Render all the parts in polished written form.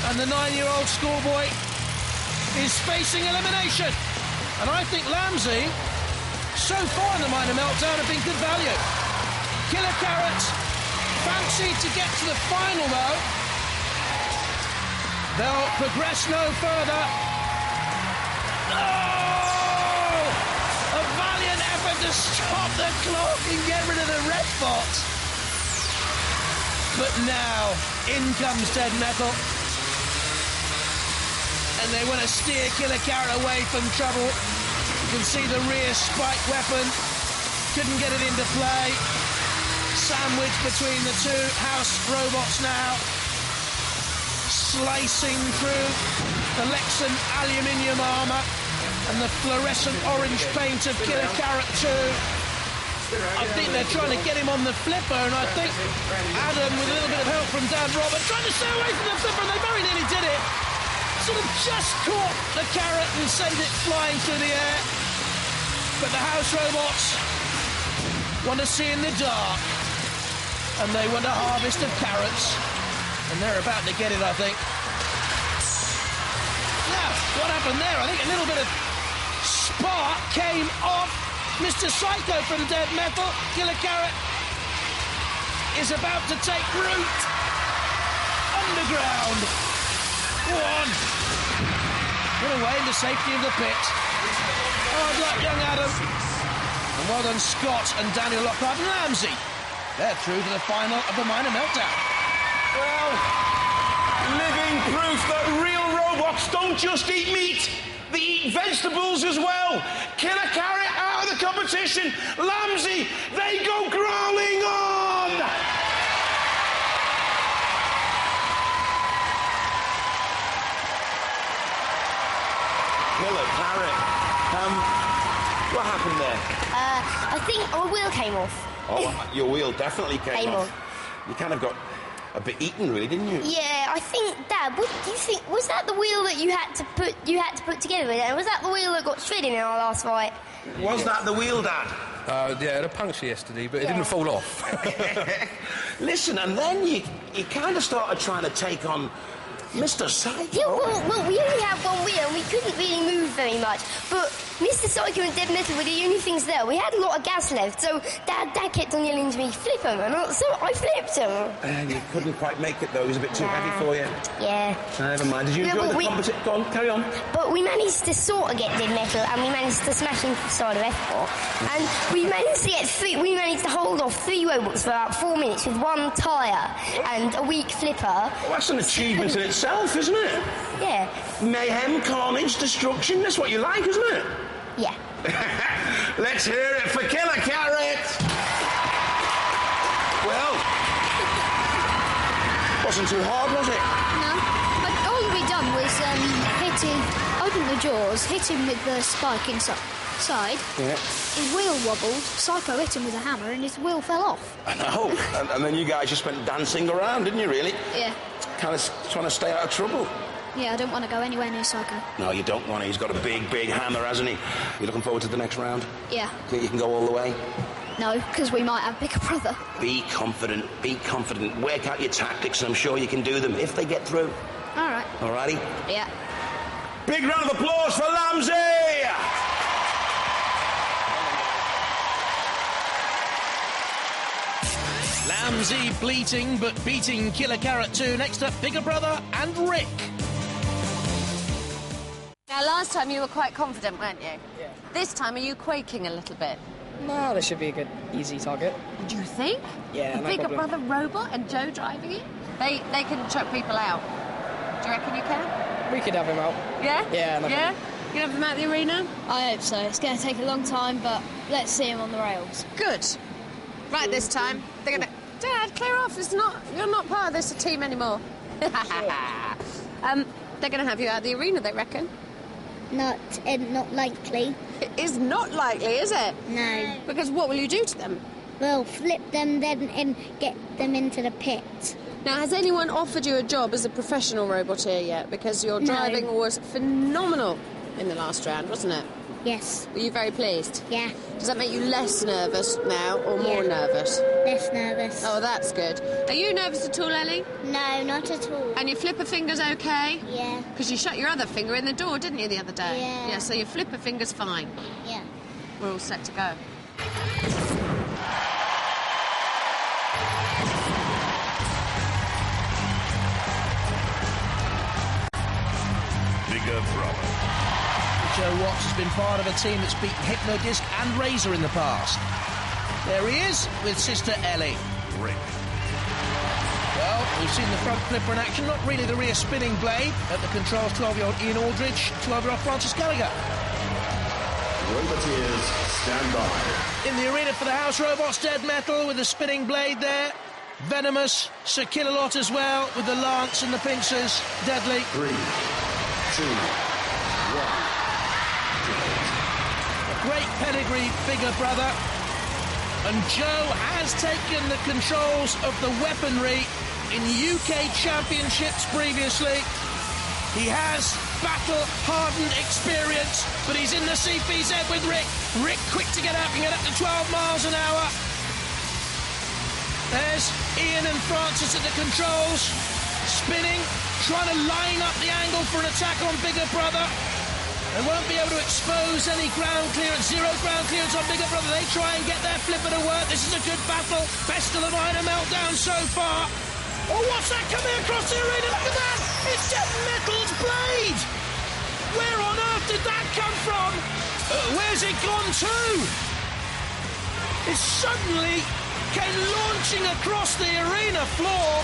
And the 9-year-old schoolboy is facing elimination. And I think Lambsy, so far in the minor meltdown, have been good value. Killer Carrot fancied to get to the final, though. They'll progress no further. Oh! A valiant effort to stop the clock and get rid of the red spot. But now, in comes Dead Metal. And they want to steer Killer Carrot away from trouble. You can see the rear spike weapon. Couldn't get it into play. Sandwiched between the two house robots now. Slicing through the Lexan aluminium armour and the fluorescent orange paint of Killer Carrot 2. I think they're trying to get him on the flipper, and I think Adam, with a little bit of help from Dad Robert, trying to stay away from the flipper, and they very nearly did it. Sort of just caught the carrot and sent it flying through the air. But the house robots want to see in the dark, and they want a harvest of carrots, and they're about to get it, I think. Now, what happened there? I think a little bit of spark came off Mr. Psycho from Dead Metal. Killer Carrot is about to take root underground. One. Put away in the safety of the pit. Hard luck, young Adam. And well done, Scott and Daniel Lockhart and Lambsy. They're through to the final of the minor meltdown. Well, living proof that real robots don't just eat meat. They eat vegetables as well. Killer Carrot out of the competition. Lambsy, they go crawling on. Killer Carrot. What happened there? I think our wheel came off. Oh, your wheel definitely came off. You kind of got a bit eaten, really, didn't you? Yeah, I think, Dad, what do you think? Was that the wheel that you had to put together? And was that the wheel that got shredded in our last fight? Was that the wheel, Dad? Yeah, I had a puncture yesterday, but it didn't fall off. Listen, and then you kind of started trying to take on Mr. Psycho. Yeah, well, we only had one wheel and we couldn't really move very much. But Mr. Psycho and Dead Metal were the only things there. We had a lot of gas left, so Dad kept on yelling to me, flip him, and so I flipped him. You couldn't quite make it, though. He was a bit too heavy for you. Yeah. Never mind. Did you enjoy the competition? Go on, carry on. But we managed to sort of get Dead Metal, and we managed to smash him side of F4. And we managed to hold off 3 robots for about 4 minutes with 1 tyre and a weak flipper. Well, that's an achievement in itself, isn't it? Yeah. Mayhem, carnage, destruction. That's what you like, isn't it? Yeah. Let's hear it for Killer Carrot. Well, wasn't too hard, was it? No. But all we done was hit him, open the jaws, hit him with the spike inside. Yeah. His wheel wobbled, Psycho hit him with a hammer, and his wheel fell off. I know. and then you guys just went dancing around, didn't you, really? Yeah. Kind of trying to stay out of trouble. Yeah, I don't want to go anywhere near Psycho. No, you don't want to. He's got a big, big hammer, hasn't he? You looking forward to the next round? Yeah. Think you can go all the way? No, because we might have Bigger Brother. Be confident, be confident. Work out your tactics, and I'm sure you can do them if they get through. All right. All righty? Yeah. Big round of applause for Lambsy! Lambsy bleating but beating Killer Carrot 2. Next up, Bigger Brother and Rick. Now, last time you were quite confident, weren't you? Yeah. This time, are you quaking a little bit? No, this should be a good, easy target. Do you think? Yeah, no Bigger Brother robot and Joe driving it? They can chuck people out. Do you reckon you can? We could have him out. Yeah? Yeah. No yeah? You can have him out the arena? I hope so. It's going to take a long time, but let's see him on the rails. Good. Right this time, they're going to... Dad, clear off. You're not part of this team anymore. They're going to have you out of the arena, they reckon. Not likely. It is not likely, is it? No. Because what will you do to them? We'll flip them then and get them into the pit. Now, has anyone offered you a job as a professional roboteer yet? Because your driving was phenomenal in the last round, wasn't it? Yes. Were you very pleased? Yeah. Does that make you less nervous now or more nervous? less nervous. Oh, that's good. Are you nervous at all, Ellie? No, not at all. And your flipper finger's okay? Yeah. Because you shut your other finger in the door, didn't you, the other day? Yeah. Yeah, so your flipper finger's fine. Yeah. We're all set to go. Bigger Brother. Joe Watts has been part of a team that's beaten Hypnodisc and Razor in the past. There he is with sister Ellie. Rick. Well, we've seen the front flipper in action, not really the rear spinning blade. At the controls, 12-year-old Ian Aldridge, 12-year-old Francis Gallagher. Robotwars, stand by. In the arena for the House Robots, Dead Metal with the spinning blade there. Venomous, Sir Killalot as well with the lance and the pincers. Deadly. 3, 2, 1. Great pedigree, bigger brother. And Joe has taken the controls of the weaponry in UK Championships previously. He has battle-hardened experience, but he's in the CPZ with Rick. Rick quick to get up and get up to 12 miles an hour. There's Ian and Francis at the controls, spinning, trying to line up the angle for an attack on bigger brother. They won't be able to expose any ground clearance, zero ground clearance on bigger brother. They try and get their flipper to work. This is a good battle. Best of the minor Meltdown so far. Oh, what's that coming across the arena? Look at that! It's Dead Metal's blade! Where on earth did that come from? Where's it gone to? It suddenly came launching across the arena floor.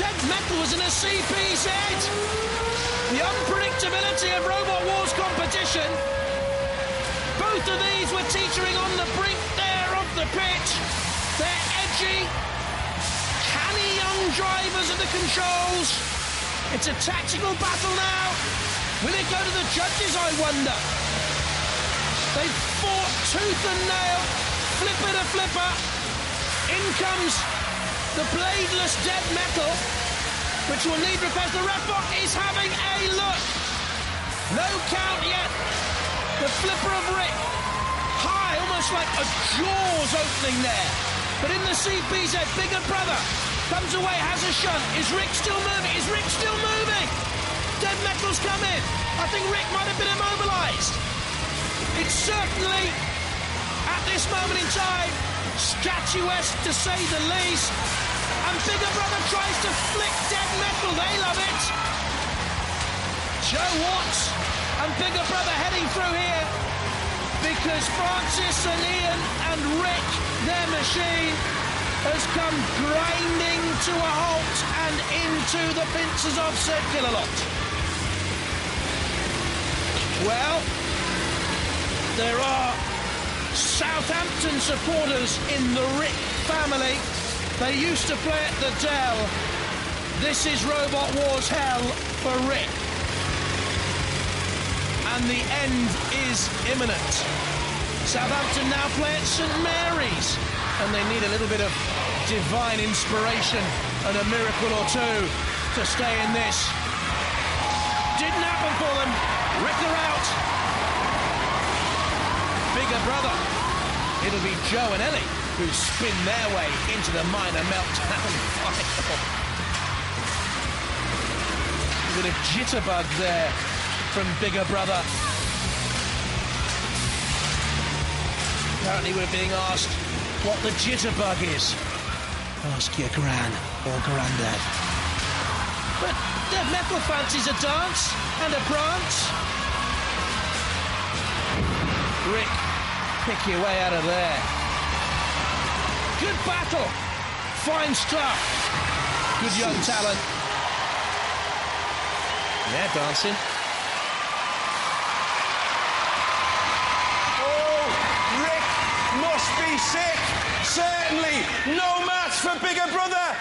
Dead Metal was in a CPZ. The unpredictability of Robot Wars competition. Both of these were teetering on the brink there of the pitch. They're edgy, canny young drivers at the controls. It's a tactical battle now. Will it go to the judges, I wonder? They fought tooth and nail, flipper to flipper. In comes the bladeless Dead Metal, which will need repairs. The ref is having a look. No count yet. The flipper of Rick. High, almost like a Jaws opening there. But in the CPZ, bigger brother comes away, has a shunt. Is Rick still moving? Is Rick still moving? Dead Metal's come in. I think Rick might have been immobilised. It's certainly, at this moment in time, statuesque to say the least. And bigger brother tries to flick Dead Metal. They love it. Joe Watts and bigger brother heading through here because Francis and Ian and Rick, their machine, has come grinding to a halt and into the pincers of Sir Killalot. Well, there are Southampton supporters in the Rick family. They used to play at the Dell. This is Robot Wars hell for Rick. And the end is imminent. Southampton now play at St Mary's, and they need a little bit of divine inspiration and a miracle or two to stay in this. Didn't happen for them. Rick are out. Bigger brother. It'll be Joe and Ellie who spin their way into the minor Meltdown final. A bit of jitterbug there from bigger brother. Apparently we're being asked what the jitterbug is. Ask your gran or granddad. But Dead Metal fancies a dance and a prance. Rick, pick your way out of there. Good battle. Fine stuff. Good young talent. Yeah, dancing. Oh, Rick must be sick. Certainly no match for bigger brother.